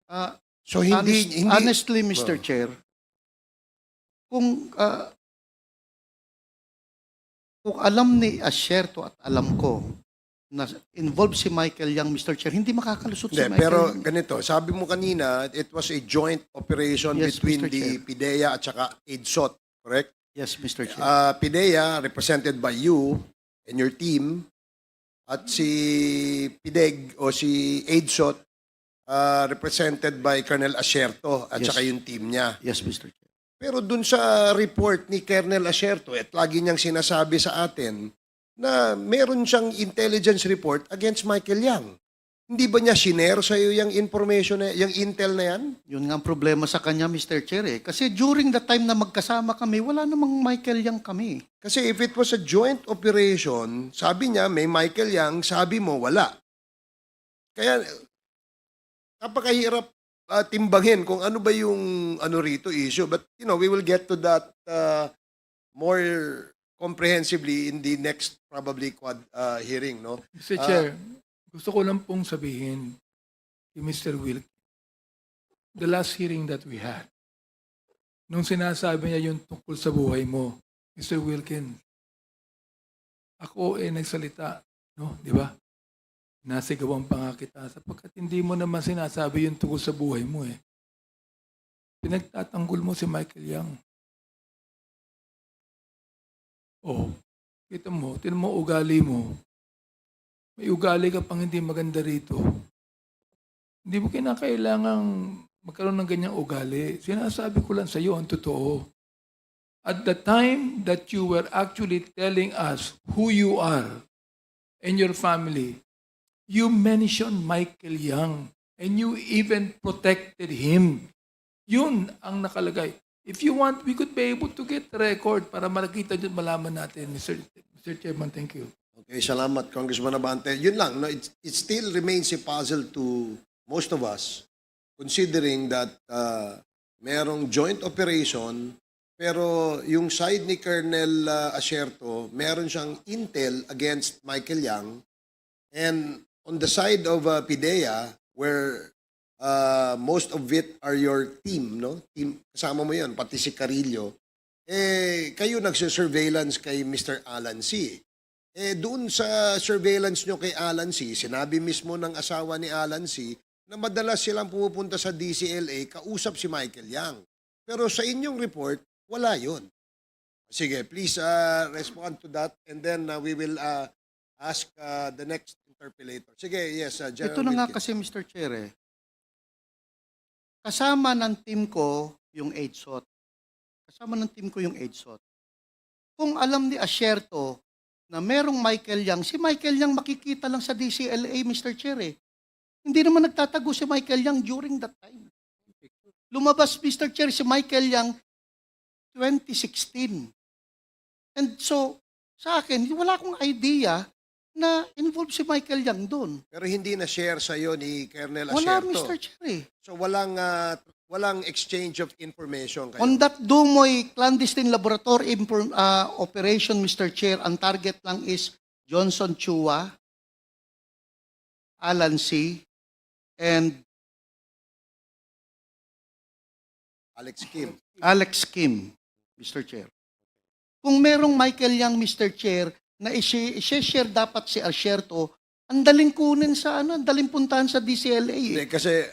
Ah, So hindi honestly, Mr. Oh. Chair, kung kung alam ni Asierto at alam ko na involved si Michael Yang, Mr. Chair, hindi makakalusot si Hindi, Michael pero Yang. ganito, sabi mo kanina, it was a joint operation Yes, between Mr. the Chair. PIDEA at saka AIDSOT, correct? Yes, Mr. Chair. PIDEA, represented by you and your team, at si PIDEG o si AIDSOT, represented by Colonel Asierto at Yes. saka yung team niya. Yes, Mr. Chair. Pero dun sa report ni Colonel Asierto, at lagi niyang sinasabi sa atin na meron siyang intelligence report against Michael Yang. Hindi ba niya shinare sa iyo yung information, yung intel na yan? Yun nga ang problema sa kanya, Mr. Chair. Kasi during the time na magkasama kami, wala namang Michael Yang kami. Kasi if it was a joint operation, sabi niya may Michael Yang, sabi mo wala. Kaya napakahirap timbangin kung ano ba yung rito issue. But we will get to that more comprehensively in the next probably quad hearing, no? Mr. Chair, gusto ko lang pong sabihin kay Mr. Wilk, the last hearing that we had, nung sinasabi niya yung tungkol sa buhay mo, Mr. Wilkin, ako nagsalita, no? Di ba? Nasigawan pa nga kita sapagkat hindi mo naman sinasabi yung tungkol sa buhay mo eh. Pinagtatanggol mo si Michael Yang. Oh, kita mo, tinan mo ugali mo. May ugali ka pang hindi maganda rito. Hindi mo kinakailangang magkaroon ng ganyang ugali. Sinasabi ko lang sa iyo ang totoo. At the time that you were actually telling us who you are and your family, you mentioned Michael Yang and you even protected him. Yun ang nakalagay. If you want, we could be able to get the record para makita dyan, malaman natin. Mr. Chairman, thank you. Okay, salamat, Congressman Abante. Yun lang, no? It still remains a puzzle to most of us, considering that merong joint operation, pero yung side ni Colonel Asierto, meron siyang intel against Michael Yang, and on the side of PIDEA, where most of it are your team, no? Team, kasama mo yun, pati si Carillo. Kayo nagsisurveillance kay Mr. Alan C. Doon sa surveillance nyo kay Alan C., sinabi mismo ng asawa ni Alan C. na madalas silang pumupunta sa DCLA, kausap si Michael Yang. Pero sa inyong report, wala yun. Sige, please respond to that and then we will ask the next interpellator. Sige, yes, General Ito na nga Wilkins. kasi, Mr. Chair. Kasama ng team ko yung AIDSOT. Kasama ng team ko yung AIDSOT. Kung alam ni Asierto na merong Michael Yang, si Michael Yang makikita lang sa DCLA, Mr. Chair. Hindi naman nagtatago si Michael Yang during that time. Lumabas, Mr. Chair, si Michael Yang 2016. And so, sa akin, wala akong idea na involved si Michael Yang doon. Pero hindi na share sa iyo ni Colonel Wala, Asierto. Mr. Chair. So walang exchange of information kayo. On that Dumoy clandestine laboratory operation, Mr. Chair, ang target lang is Johnson Chua, Alan C., and Alex Kim. Alex Kim, Mr. Chair. Kung merong Michael Yang, Mr. Chair, na i-share dapat si Asierto, ang daling kunin sa ang daling puntahan sa DCLA. Hindi, kasi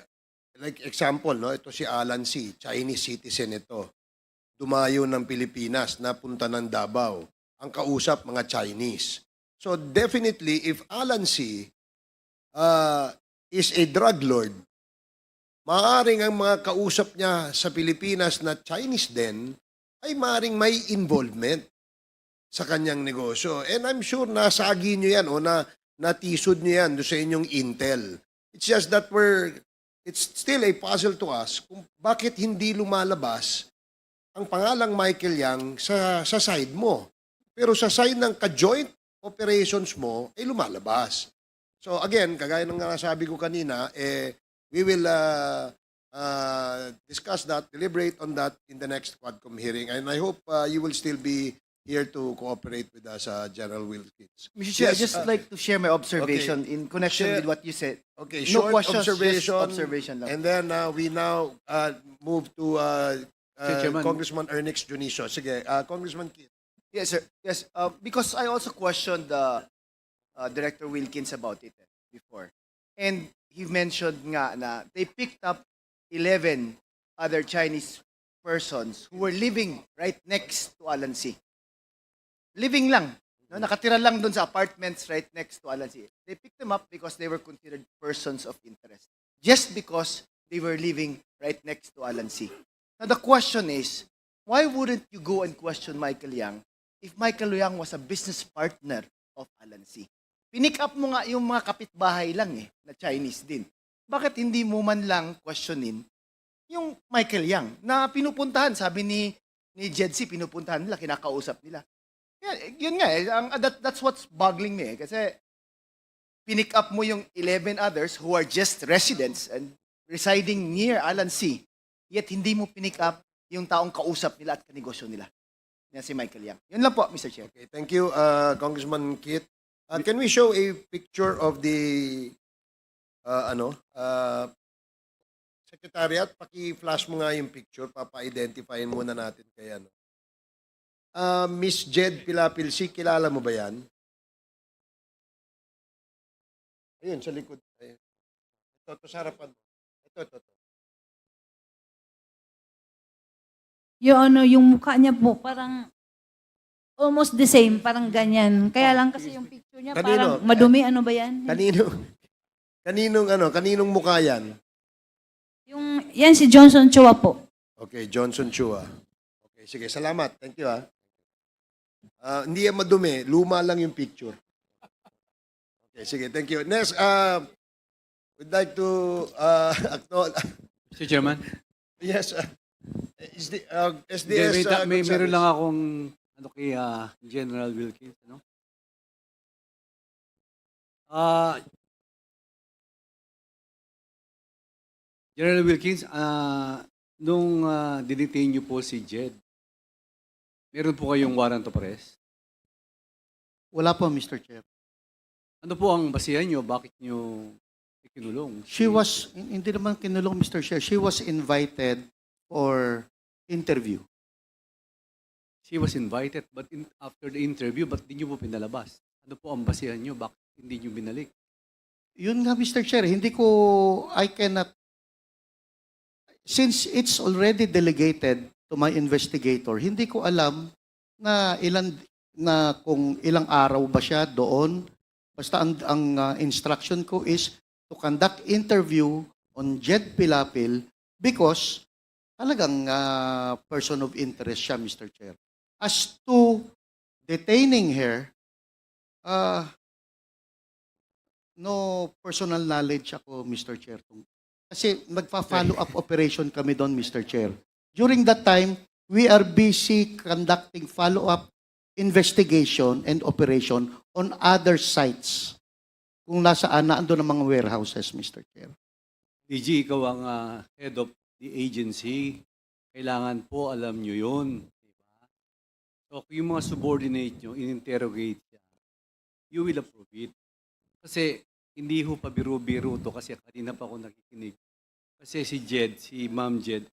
like example, no, ito si Alan C., Chinese citizen ito. Dumayo ng Pilipinas, napunta ng Davao. Ang kausap, mga Chinese. So definitely, if Alan C. Is a drug lord, maaaring ang mga kausap niya sa Pilipinas na Chinese din, ay maaaring may involvement sa kanyang negosyo. And I'm sure nasagi nyo yan o natisod nyo yan doon sa inyong intel. It's just that it's still a puzzle to us kung bakit hindi lumalabas ang pangalang Michael Yang sa side mo. Pero sa side ng ka-joint operations mo, ay lumalabas. So again, kagaya ng nasabi ko kanina, we will discuss that, deliberate on that in the next Quadcom hearing. And I hope you will still be here to cooperate with us, General Wilkins. Mr. Chair, Yes, I'd just like to share my observation in connection Share- with what you said. Okay, No short questions, just observation. observation lang. And then we now move to Mr. Chairman. Congressman Ernest Junicio. Sige, Congressman Kit. Yes, sir. Yes, because I also questioned Director Wilkins about it before. And he mentioned nga na they picked up 11 other Chinese persons who were living right next to Alan C. Living lang. No, nakatira lang doon sa apartments right next to Alan C. They picked them up because they were considered persons of interest. Just because they were living right next to Alan C. Now the question is, why wouldn't you go and question Michael Yang if Michael Yang was a business partner of Alan C? Pinick up mo nga yung mga kapitbahay lang na Chinese din. Bakit hindi mo man lang questionin yung Michael Yang na pinupuntahan, sabi ni Jed C, pinupuntahan nila, kinakausap nila. Yun nga that's what's boggling me kasi pinick up mo yung 11 others who are just residents and residing near Alan C. Yet hindi mo pinick up yung taong kausap nila at kanegosyo nila. Yan si Michael Yang. Yun lang po, Mr. Chair. Okay, thank you, Congressman Kit. Can we show a picture of the Secretariat? Paki-flash mo nga yung picture, papa-identifyin muna natin kay ano. Miss Jed Pilapilsi, kilala mo ba yan? Ayun, sa likod. Ayun. Ito, sa harapan mo. Ito. Yung mukha niya po parang almost the same, parang ganyan. Kaya lang kasi yung picture niya Kanino? parang madumi, ano ba yan? Kaninong mukha yan? Yan si Johnson Chua po. Okay, Johnson Chua. Okay, sige, salamat. Thank you, hindi yan madumi. Luma lang yung picture. Okay, sige, thank you. Next, we'd like to acknowledge. Mr. Chairman, Yes, is the SDS. meron lang akong kay General Wilkins. General Wilkins, nung dinetain niyo po si Jed, meron po kayong warrant of arrest? Wala po, Mr. Chair. Ano po ang basihan niyo? Bakit niyo ikinulong? Hindi naman kinulong, Mr. Chair. She was invited for interview. She was invited, but after the interview, ba't di niyo po pinalabas? Ano po ang basihan niyo? Bakit hindi niyo binalik? Yun nga, Mr. Chair, I cannot, since it's already delegated to my investigator, hindi ko alam kung ilang araw ba siya doon. Basta ang instruction ko is to conduct interview on Jed Pilapil because talagang person of interest siya, Mr. Chair. As to detaining her, no personal knowledge ako, Mr. Chair. Kasi magpa-follow up operation kami doon, Mr. Chair. During that time, we are busy conducting follow-up investigation and operation on other sites. Kung nasaan na ando ng mga warehouses, Mr. Chair. DG, ikaw ang head of the agency. Kailangan po alam nyo yun. Diba? So, kung yung mga subordinate nyo, in-interrogate siya, you will approve it. Kasi, hindi ho pa biro-biro to kasi kanina pa ako nakikinig. Kasi si Jed, si Ma'am Jed,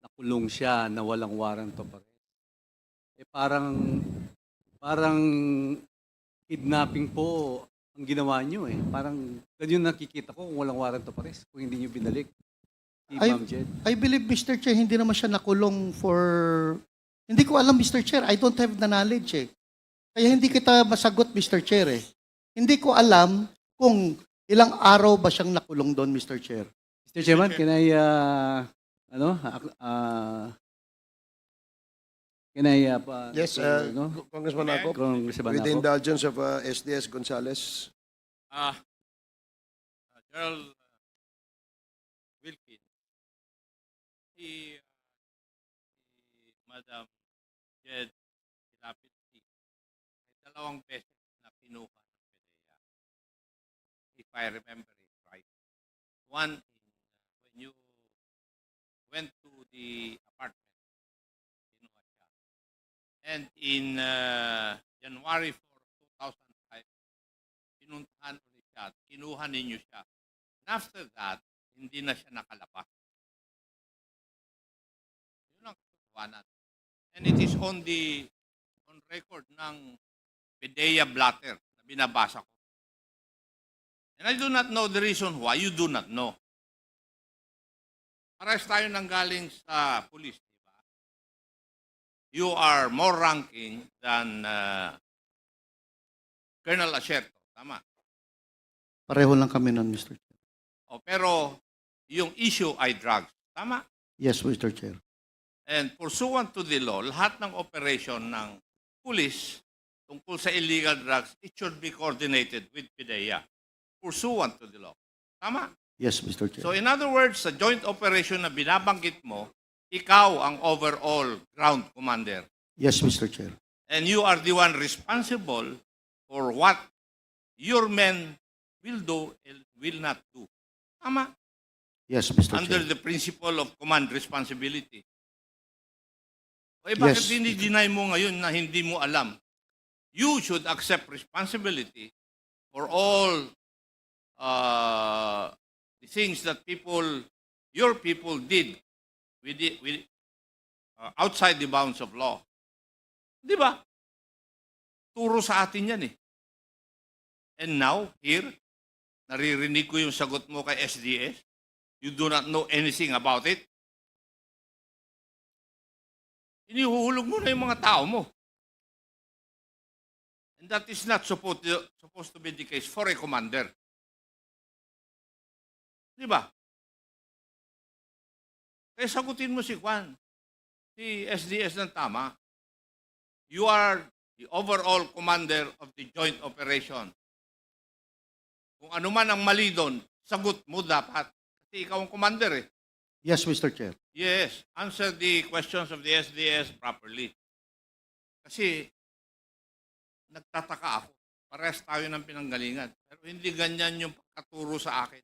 nakulong siya na walang warrant of arrest. Parang kidnapping po ang ginawa nyo Parang ganyan nakikita ko kung walang warrant of arrest, kung hindi nyo binalik si Ma'am Jed. I believe, Mr. Chair, hindi naman siya nakulong for... Hindi ko alam, Mr. Chair. I don't have the knowledge Kaya hindi kita masagot, Mr. Chair Hindi ko alam kung ilang araw ba siyang nakulong doon, Mr. Chair. Mr. Chairman, can I, Yes, Congressman Acop, Congressman with the Acop? indulgence of SDS Gonzales. General Wilkins, si Madam Jed Pilapit ay dalawang beses na pinuha ng PDEA. If I remember it right. One, when you went to the apartment, pinuha siya. And in January 4, 2005, pinuntahan ulit siya at kinuha ninyo siya. And after that, hindi na siya nakalabas. Yun ang katotohanan. And it is on record ng PDEA blatter na binabasa ko. And I do not know the reason why. You do not know. Parehas tayo nanggaling sa police, di ba? You are more ranking than Colonel Asierto. Tama. Pareho lang kami nun, Mr. Chair. O, pero yung issue ay drugs. Tama. Yes, Mr. Chair. And pursuant to the law, lahat ng operation ng police tungkol sa illegal drugs, it should be coordinated with PDEA. Pursuant to the law. Tama? Yes, Mr. Chair. So in other words, sa joint operation na binabanggit mo, ikaw ang overall ground commander. Yes, Mr. Chair. And you are the one responsible for what your men will do and will not do. Tama? Yes, Mr. Under Chair. the principle of command responsibility. O bakit Yes. dinideny mo ngayon na hindi mo alam? You should accept responsibility for all the things that your people did outside the bounds of law. Di ba? Turo sa atin yan eh. And now, here, naririnig ko yung sagot mo kay SDS. You do not know anything about it. Inihuhulog mo na yung mga tao mo. And that is not supposed to be the case for a commander. Di ba? Kaya sagutin mo si Juan, si SDS ng tama. You are the overall commander of the joint operation. Kung ano man ang mali doon, sagot mo dapat. Kasi ikaw ang commander eh. Yes, Mr. Chair. Yes, answer the questions of the SDS properly. Kasi nagtataka ako. Parehas tayo ng pinanggalingan. Pero hindi ganyan yung pagkaturo sa akin.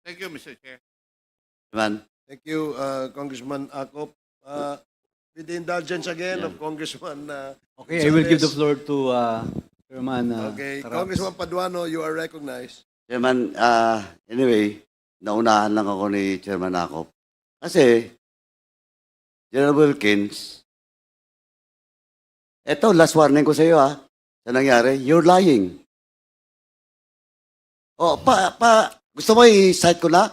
Thank you, Mr. Chair. Man, Thank you, Congressman Akop. With the indulgence again of Congressman Okay, I will give the Gonzales. floor to Chairman Okay, Caraps. Congressman Paduano, you are recognized. Chairman, anyway, naunahan lang ako ni Chairman Akop. Kasi, General Wilkins, eto, last warning ko sa iyo sa nangyari, you're lying. O, gusto mo i-cite ko na?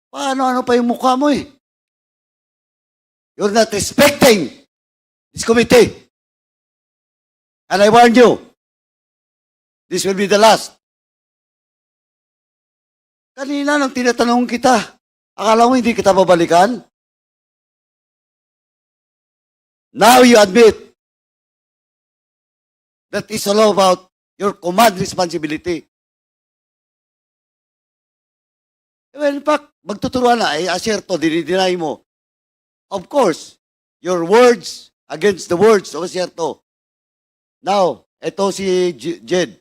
Paano pa yung mukha mo eh? You're not respecting this committee. And I warn you, this will be the last. Kanina nang tinatanong kita, akala mo hindi kita babalikan? Now you admit that it's all about your command responsibility. Well, in fact, magtuturuan na, Asierto, dinideny mo. Of course, your words against the words of Asierto. Now, eto si Jed.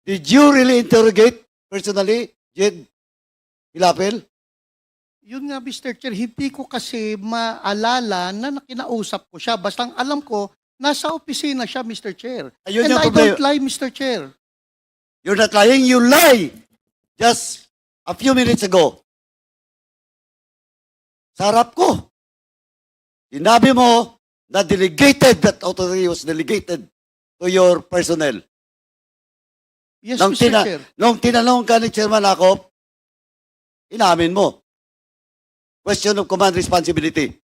Did you really interrogate personally, Jed Pilapil? Yun nga, Mr. Chair, hindi ko kasi maalala na nakinausap ko siya. Basta ang alam ko, nasa opisina siya, Mr. Chair. Ayun And yung I problema. don't lie, Mr. Chair. You're not lying, you lie. Just a few minutes ago. Sa harap ko. Sinabi mo na that authority was delegated to your personnel. Yes, Nung Mr. Chair. Nung tinanong ka ni Chairman Akop, inamin mo. Question of command responsibility.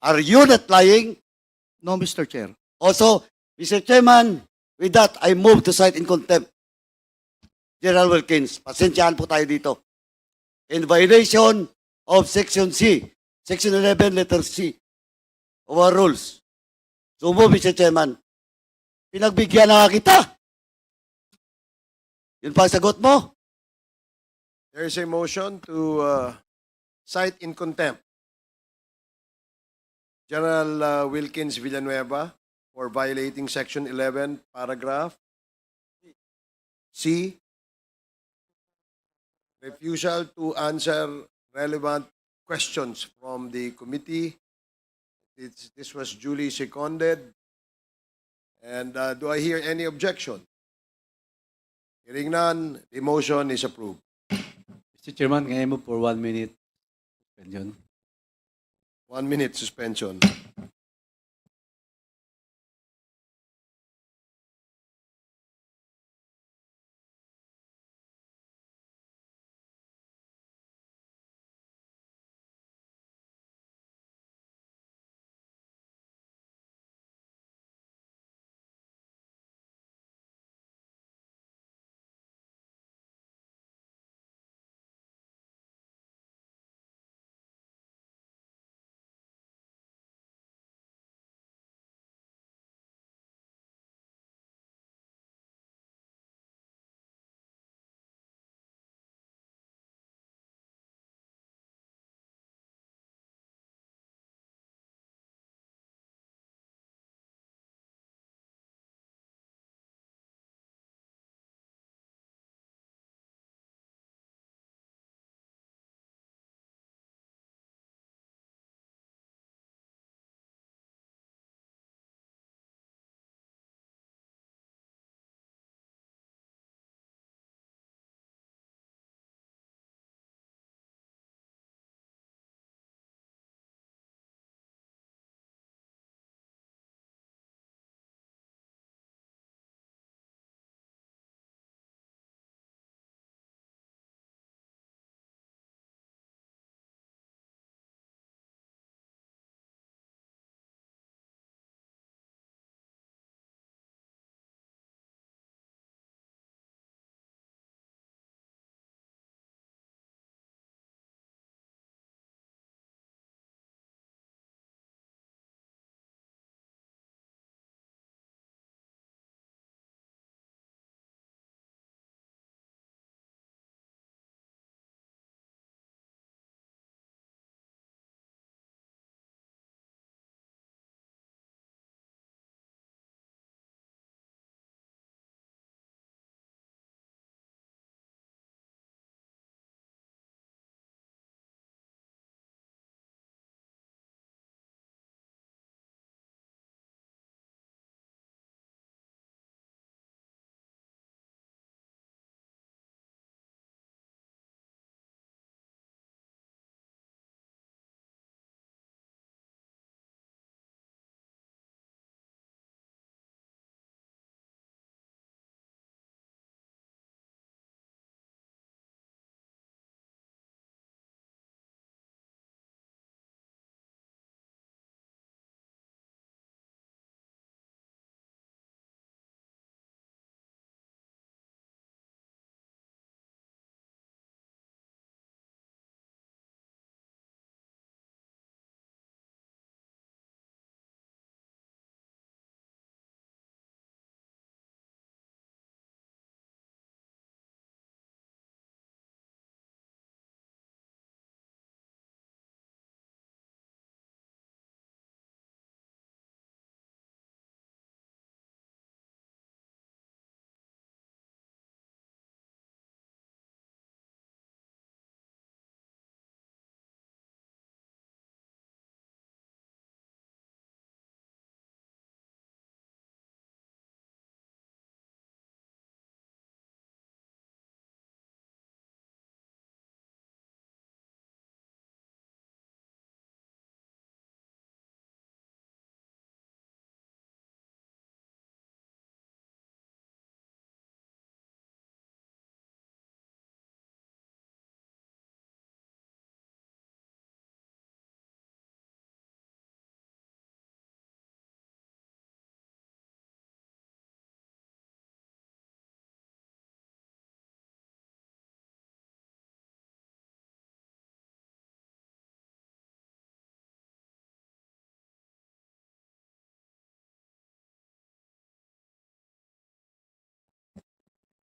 Are you not lying? No, Mr. Chair. Also, Mr. Chairman, with that, I move to cite in contempt General Wilkins. Pasensyahan po tayo dito. In violation of Section C, Section 11, letter C, of our rules. So move, Mr. Chairman. Pinagbigyan na nga kita. Yun pa ang sagot mo? There is a motion to cite in contempt General Wilkins Villanueva for violating Section 11, paragraph C, refusal to answer relevant questions from the committee. This was duly seconded. And do I hear any objection? Hearing none, the motion is approved. Mr. Chairman, can I move for 1 minute suspension? 1 minute suspension.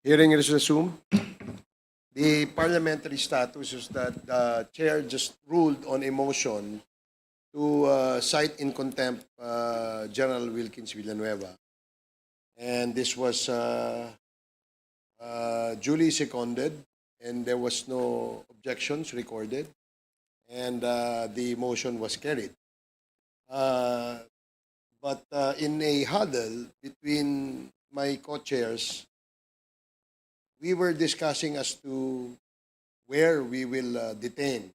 Hearing is resumed. The parliamentary status is that the chair just ruled on a motion to cite in contempt General Wilkins Villanueva. And this was duly seconded, and there was no objections recorded. and the motion was carried. But in a huddle between my co-chairs, we were discussing as to where we will detain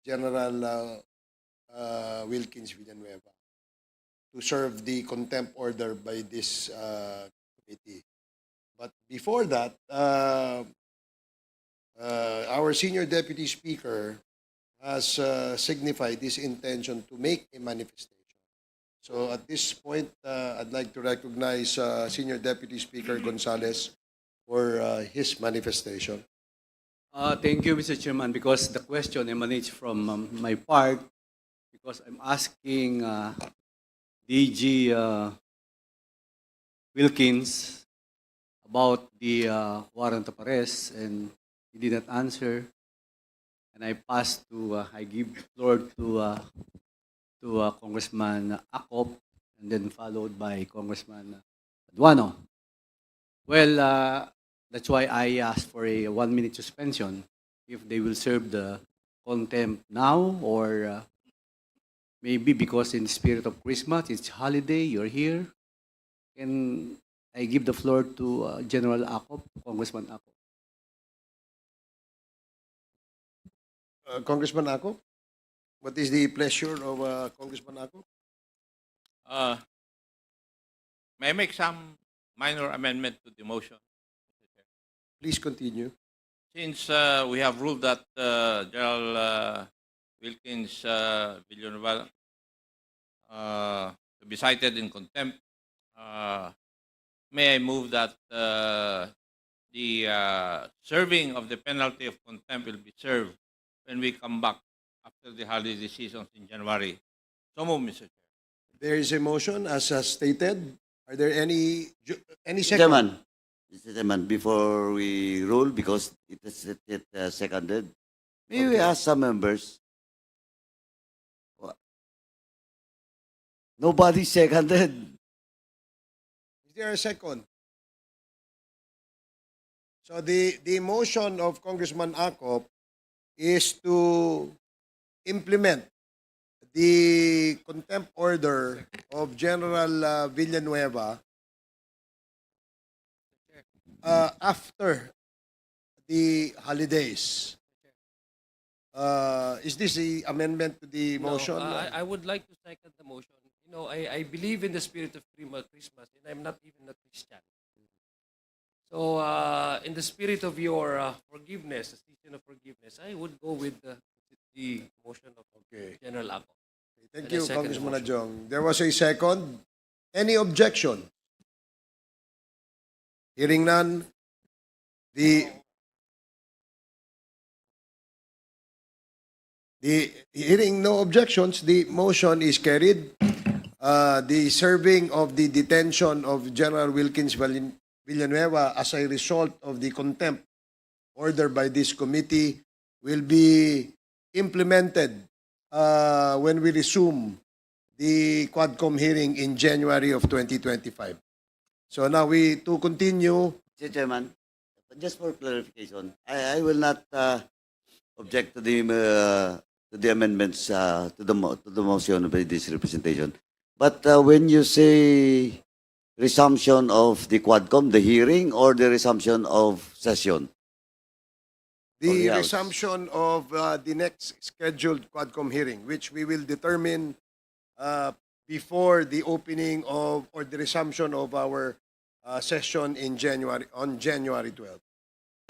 General Wilkins Villanueva to serve the contempt order by this committee. But before that, our senior deputy speaker has signified his intention to make a manifestation. So at this point, I'd like to recognize Senior Deputy Speaker Gonzales for his manifestation. Thank you, Mr. Chairman, because the question emanates from my part, because I'm asking DG Wilkins about the warrant of arrest, and he did not answer. And I give floor to Congressman Acop, and then followed by Congressman Duano. Well, that's why I asked for a 1-minute suspension, if they will serve the contempt now, or maybe because in the spirit of Christmas, it's holiday, you're here. Can I give the floor to General Acop, Congressman Acop? Congressman Ako, what is the pleasure of Congressman Ako? May I make some minor amendment to the motion? Please continue. Since we have ruled that General Wilkins Villanueva to be cited in contempt, may I move that the serving of the penalty of contempt will be served when we come back after the holiday seasons in January. So move, Mr. Chair. There is a motion as stated. Are there any second? Chairman, Mr. Chairman, before we rule, because it is seconded, may we Okay. ask some members? Nobody seconded. Is there a second? So the motion of Congressman Akop is to implement the contempt order of General Villanueva after the holidays. Is this the amendment to the motion? No, I would like to second the motion. You know, I believe in the spirit of Christmas, and I'm not even a Christian. So, in the spirit of your forgiveness, the season of forgiveness, I would go with the motion of Okay. General Ako. Thank And you, I second the Congressman motion. Adjong. There was a second. Any objection? Hearing none, the hearing no objections, the motion is carried. The serving of the detention of General Wilkins Villanueva as a result of the contempt order by this committee will be implemented when we resume the Quadcom hearing in January of 2025. So now to continue, Mr. Chairman, just for clarification, I will not object to the amendments to the motion by this representation. But when you say resumption of the Quadcom, the hearing, or the resumption of session? the Or the House. resumption of the next scheduled Quadcom hearing, which we will determine before the opening of or the resumption of our session in January on January 12th.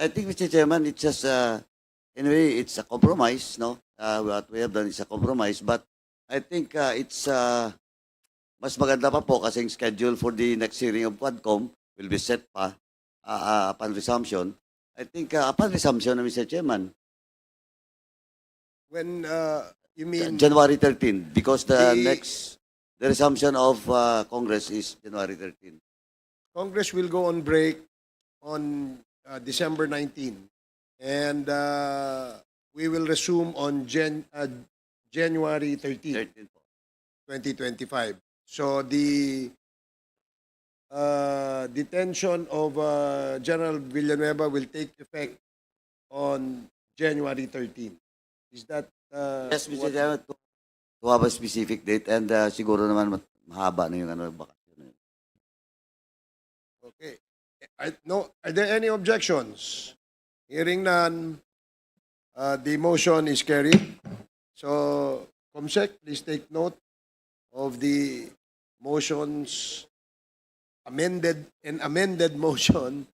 I think, Mr. Chairman, it's just, in a way, it's a compromise, no? What we have done is a compromise, but I think it's mas maganda pa po kasing schedule for the next hearing of Quadcom will be set pa upon resumption. I think upon resumption, Mr. Chairman, When you mean January 13, because the The- resumption of Congress is January 13. Congress will go on break on December 19, and we will resume on January 13, 13 po. 2025. So the detention of General Villanueva will take effect on January 13. Is that Yes, Mr. what- Chairman, to have a specific date and siguro naman mahaba na yung bakasyon na yun. Okay. Are there any objections? Hearing none, the motion is carried. So, Comsec, please take note of the motions amended motion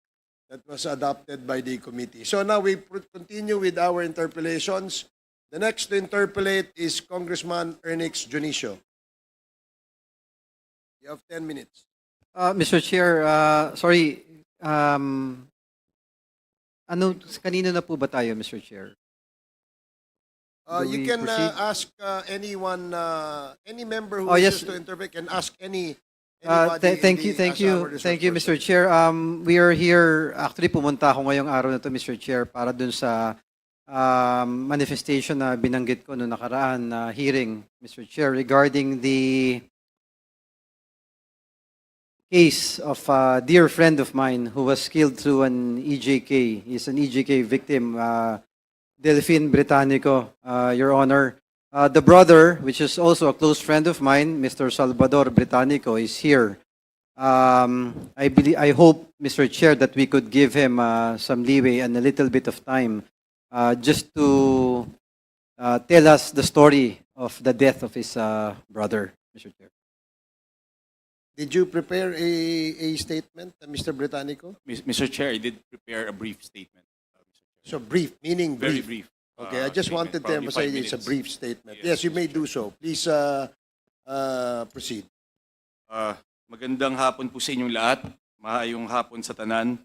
that was adopted by the committee. So now we continue with our interpellations. The next to interpellate is Congressman Ernix Junicio. You have 10 minutes. Mr. Chair, sorry, kanino na po ba tayo, Mr. Chair? Do You we can proceed? ask anyone, any member who Oh, wishes yes. to intervene can ask anybody. Thank you, in the- thank as you, our resource thank you, person. Mr. Chair. We are here, actually pumunta ako ngayong araw na to, Mr. Chair, para dun sa manifestation na binanggit ko noong nakaraan na hearing, Mr. Chair, regarding the case of a dear friend of mine who was killed through an EJK. He's an EJK victim, Delphine Britannico, Your Honor. The brother, which is also a close friend of mine, Mr. Salvador Britannico, is here. I hope, Mr. Chair, that we could give him some leeway and a little bit of time just to tell us the story of the death of his brother, Mr. Chair. Did you prepare a statement, Mr. Britannico? Mr. Chair, I did prepare a brief statement. Mr. Chair. So brief, meaning Very brief. brief. Okay, I just Statement, wanted to probably emphasize 5 it's a minutes. brief statement. Yes, Yes, you Mr. may Chair. do so. Please proceed. Magandang hapon po sa inyong lahat. Maayong hapon sa tanan.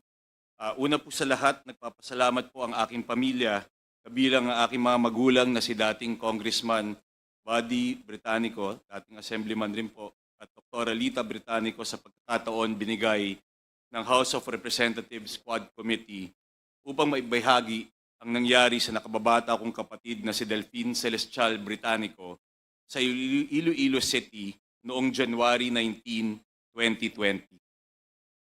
Una po sa lahat, nagpapasalamat po ang aking pamilya, kabilang ang aking mga magulang na si dating Congressman Buddy Britannico, dating Assemblyman rin po, at Dr. Lita Britannico sa pagkakataon binigay ng House of Representatives Quad Committee upang maibahagi ang nangyari sa nakababata kong kapatid na si Delphine Celestial Britannico sa Iloilo City noong January 19, 2020.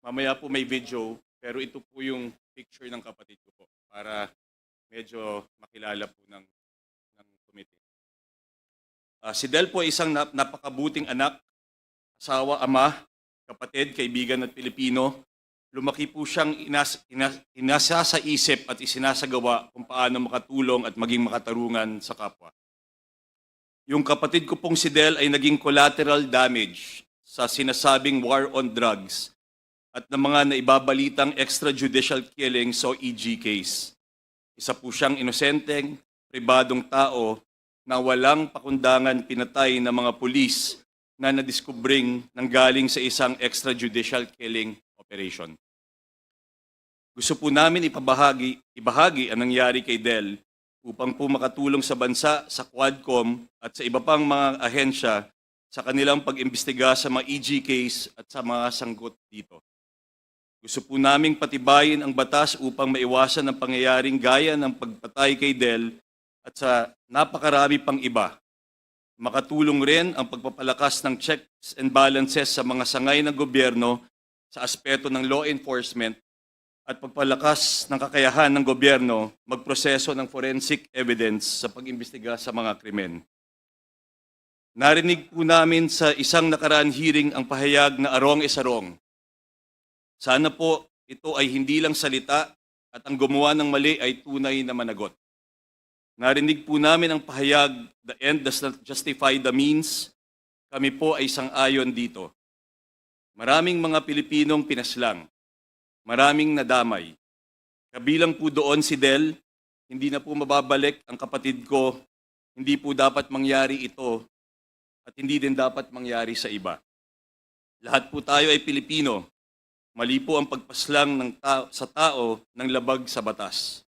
Mamaya po may video, pero ito po yung picture ng kapatid ko po para medyo makilala po ng committee. Si Del po ay isang napakabuting anak, asawa, ama, kapatid, kaibigan at Pilipino. Lumaki po siyang inasa sa isip at isinasagawa kung paano makatulong at maging makatarungan sa kapwa. Yung kapatid ko pong si Del ay naging collateral damage sa sinasabing war on drugs at ng mga naibabalitang extrajudicial killings o EG case. Isa po siyang inosenteng, pribadong tao na walang pakundangan pinatay ng mga pulis na nadiskubring nanggaling sa isang extrajudicial killing operation. Gusto po namin ibahagi ang nangyari kay Del upang po makatulong sa bansa, sa Quadcom at sa iba pang mga ahensya sa kanilang pag-imbestiga sa mga EG case at sa mga sangkot dito. Gusto po naming patibayin ang batas upang maiwasan ang pangyayaring gaya ng pagpatay kay Del at sa napakarami pang iba. Makatulong rin ang pagpapalakas ng checks and balances sa mga sangay ng gobyerno sa aspeto ng law enforcement at pagpalakas ng kakayahan ng gobyerno magproseso ng forensic evidence sa pag-imbestiga sa mga krimen. Narinig po namin sa isang nakaraan hearing ang pahayag na arong is arong. Sana po ito ay hindi lang salita at ang gumawa ng mali ay tunay na managot. Narinig po namin ang pahayag, the end does not justify the means. Kami po ay sang-ayon dito. Maraming mga Pilipinong pinaslang. Maraming nadamay. Kabilang po doon si Del, hindi na po mababalik ang kapatid ko. Hindi po dapat mangyari ito at hindi din dapat mangyari sa iba. Lahat po tayo ay Pilipino. Mali po ang pagpaslang sa tao ng labag sa batas.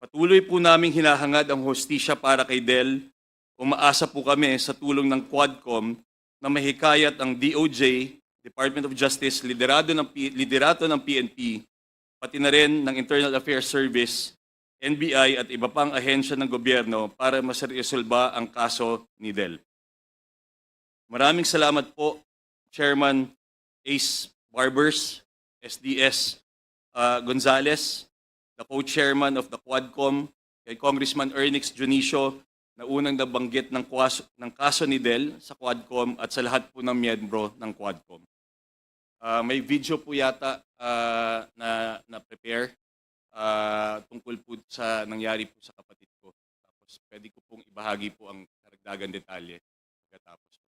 Patuloy po naming hinahangad ang hustisya para kay Del. Umaasa po kami sa tulong ng Quadcom na mahikayat ang DOJ, Department of Justice, liderato ng PNP, pati na rin ng Internal Affairs Service, NBI at iba pang ahensya ng gobyerno para maresolba ang kaso ni Del. Maraming salamat po, Chairman Ace Barbers, SDS Gonzales, the co-chairman of the Quadcom, kay Congressman Ernix Junicio na unang nabanggit ng kaso ni Del sa Quadcom at sa lahat po ng miyembro ng Quadcom. May video po yata na prepare tungkol po sa nangyari po sa kapatid ko. Tapos pwede ko pong ibahagi po ang karagdagan detalye pagkatapos.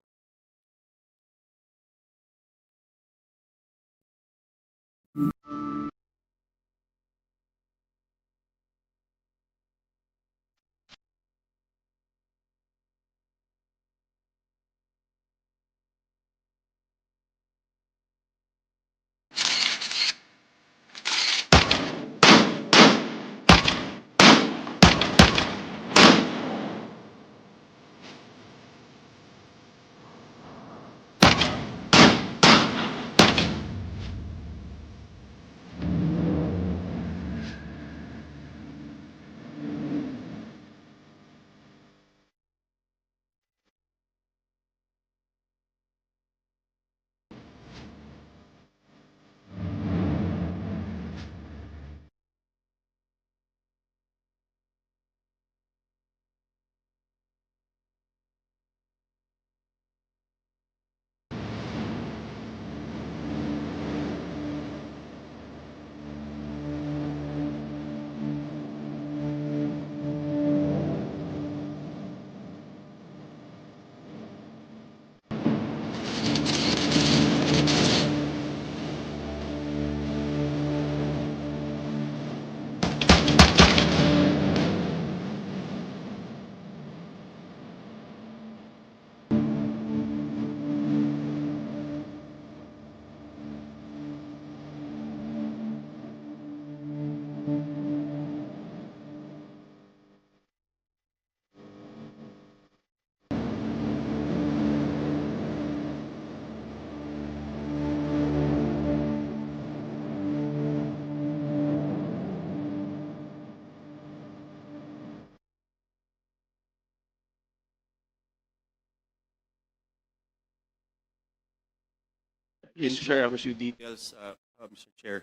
Can share a few details, Mr. Chair.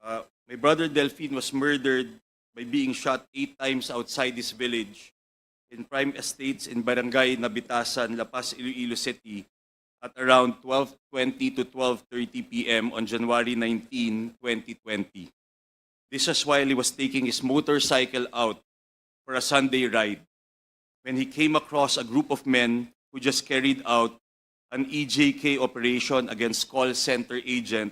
My brother Delphine was murdered by being shot 8 times outside his village in Prime Estates in Barangay Nabitasan, La Paz, Iloilo City at around 12:20 to 12:30 p.m. on January 19, 2020. This was while he was taking his motorcycle out for a Sunday ride when he came across a group of men who just carried out an EJK operation against call center agent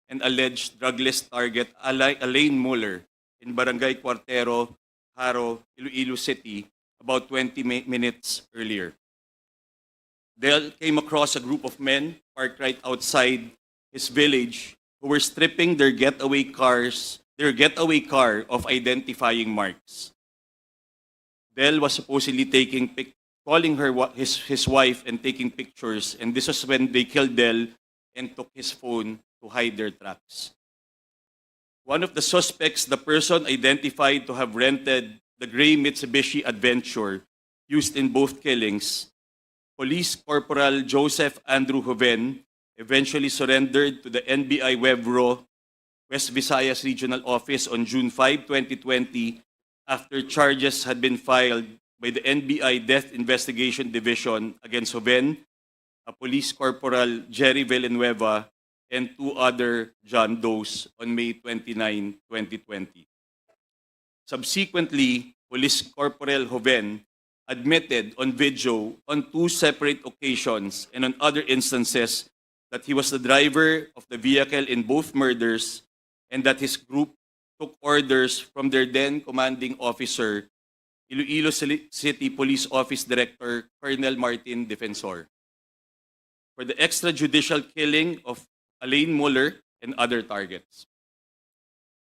and alleged drug list target Elaine Muller in Barangay Cuartero, Haro, Iloilo City about 20 minutes earlier. Del came across a group of men parked right outside his village who were stripping their getaway car of identifying marks. Del was supposedly calling her his wife and taking pictures, and this was when they killed Del and took his phone to hide their tracks. One of the suspects, the person identified to have rented the gray Mitsubishi Adventure used in both killings, Police Corporal Joseph Andrew Joven, eventually surrendered to the NBI Webro West Visayas Regional Office on June 5, 2020, after charges had been filed by the NBI Death Investigation Division against Joven, a Police Corporal Jerry Villanueva, and 2 other John Does on May 29, 2020. Subsequently, Police Corporal Joven admitted on video on 2 separate occasions and on other instances that he was the driver of the vehicle in both murders and that his group took orders from their then commanding officer, Iloilo City Police Office Director Colonel Martin Defensor, for the extrajudicial killing of Elaine Muller and other targets.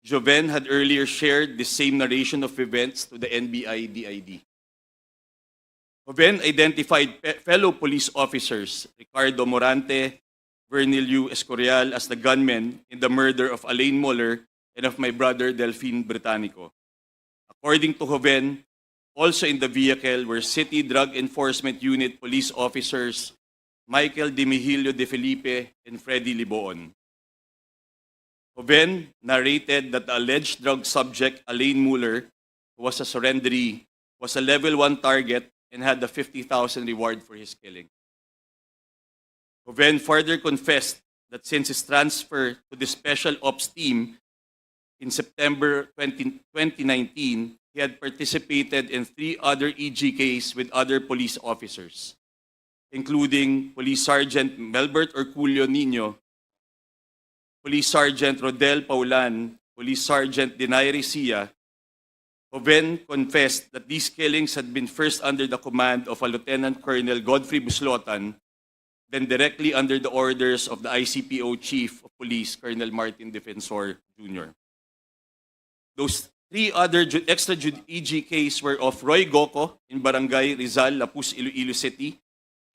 Joven had earlier shared the same narration of events to the NBI DID. Joven identified fellow police officers Ricardo Morante, Vernilio Escorial as the gunmen in the murder of Elaine Muller and of my brother Delphine Britannico. According to Joven, also in the vehicle were City Drug Enforcement Unit police officers Michael Dimihilio de Felipe and Freddy Liboon. Joven narrated that the alleged drug subject, Elaine Muller, who was a surrenderee, was a level 1 target and had the 50,000 reward for his killing. Joven further confessed that since his transfer to the Special Ops Team in September 2019, he had participated in 3 other EGKs with other police officers, including Police Sergeant Melbert Orculio Nino, Police Sergeant Rodel Paulan, Police Sergeant Denay Sia. Joven confessed that these killings had been first under the command of a Lieutenant Colonel Godfrey Buslotan, then directly under the orders of the ICPO Chief of Police, Colonel Martin Defensor Jr. Those 3 other extra EGKs were of Roy Goco in Barangay Rizal, Lapus, Iloilo City,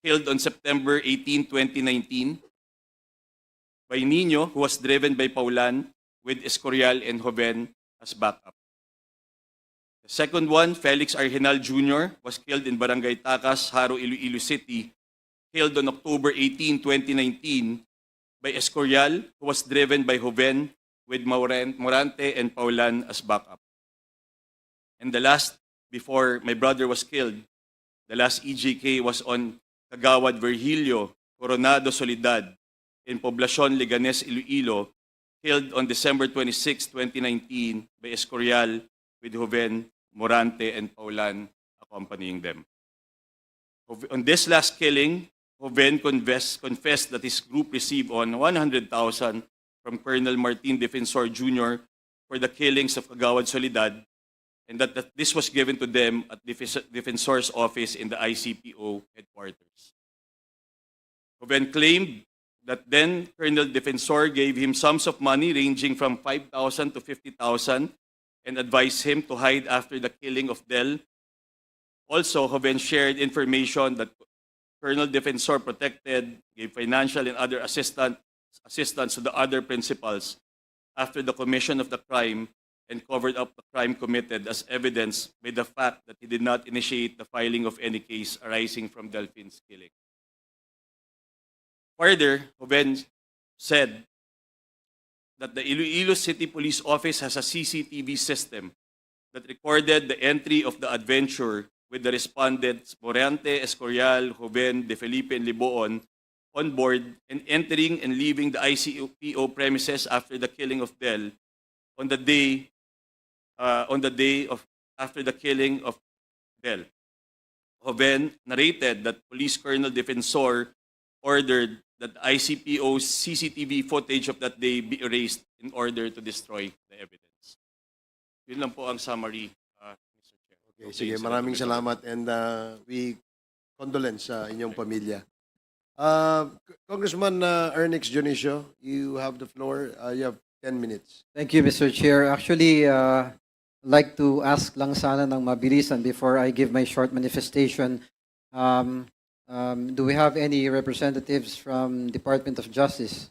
killed on September 18, 2019, by Nino, who was driven by Paulan, with Escorial and Joven as backup. The second one, Felix Argenal Jr., was killed in Barangay Takas, Haro, Iloilo City, killed on October 18, 2019, by Escorial, who was driven by Joven, with Morante and Paulan as backup. And the last, before my brother was killed, the last EGK was on Kagawad Virgilio Coronado Solidad in Poblacion Leganes, Iloilo, killed on December 26, 2019 by Escorial with Joven, Morante, and Paulan accompanying them. On this last killing, Joven confessed that his group received on 100,000 from Colonel Martin Defensor Jr. for the killings of Kagawad Solidad, and that this was given to them at Defensor's office in the ICPO headquarters. Joven claimed that then Colonel Defensor gave him sums of money ranging from 5,000 to 50,000 and advised him to hide after the killing of Del. Also, Joven shared information that Colonel Defensor protected, gave financial and other assistance to the other principals after the commission of the crime and covered up the crime committed as evidenced by the fact that he did not initiate the filing of any case arising from Delphine's killing. Further, Joven said that the Iloilo City Police Office has a CCTV system that recorded the entry of the adventure with the respondents Morante, Escorial, Joven, De Felipe, and Liboon on board and entering and leaving the ICPO premises after the killing of Del on the day after the killing of Del. Joven narrated that Police Colonel Defensor ordered that the ICPO's CCTV footage of that day be erased in order to destroy the evidence. Yun lang po ang summary, Mr. Chair. Okay, sige, maraming salamat and we condolence sa inyong pamilya. Congressman Ernix Dionisio, you have the floor. You have 10 minutes. Thank you, Mr. Chair. Actually, I'd like to ask lang sana ng mabilisan before I give my short manifestation. Do we have any representatives from Department of Justice?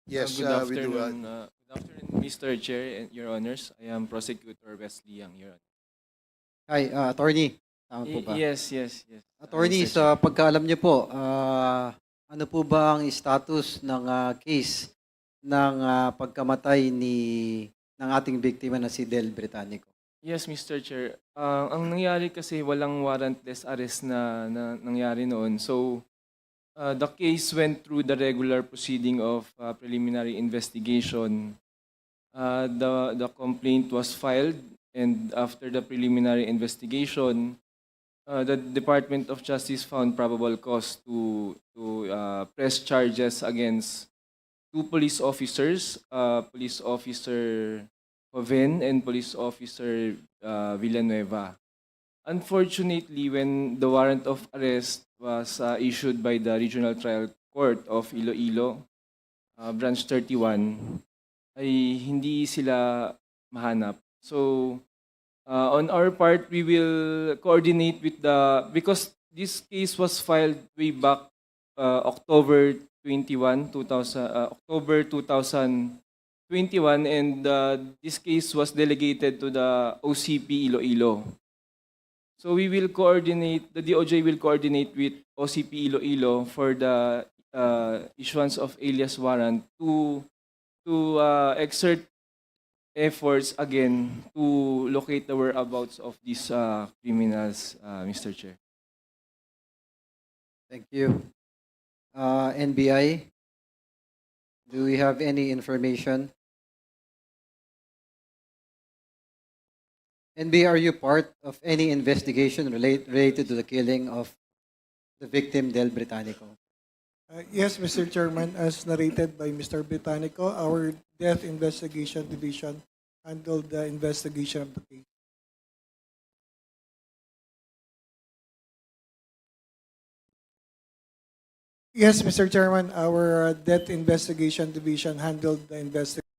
Yes, Good we do. afternoon, good afternoon, Mr. Chair and Your Honors. I am Prosecutor Wesley Yang, Your Honor. Hi, Attorney. Tama po ba? Yes. Attorney, Mr. sa pagkaalam niyo po, ano po ba ang status ng case ng pagkamatay ng ating biktima na si Del Britannico? Yes, Mr. Chair. Ang nangyari kasi walang warrantless arrest na nangyari noon. So, the case went through the regular proceeding of preliminary investigation. The complaint was filed, and after the preliminary investigation, the Department of Justice found probable cause to press charges against 2 police officers, Police Officer Joven and Police Officer Villanueva. Unfortunately, when the warrant of arrest was issued by the Regional Trial Court of Iloilo, Branch 31, ay hindi sila mahanap. So, on our part, we will coordinate with because this case was filed way back October 2021, and this case was delegated to the OCP Iloilo. So we will coordinate, the DOJ will coordinate with OCP Iloilo for the issuance of alias warrant to exert efforts again to locate the whereabouts of these criminals, Mr. Chair. Thank you. NBI, do we have any information? NBI, are you part of any investigation related to the killing of the victim, Del Britannico? Yes, Mr. Chairman, as narrated by Mr. Britannico, our Death Investigation Division handled the investigation of the case. Yes, Mr. Chairman, our Death Investigation Division handled the investigation.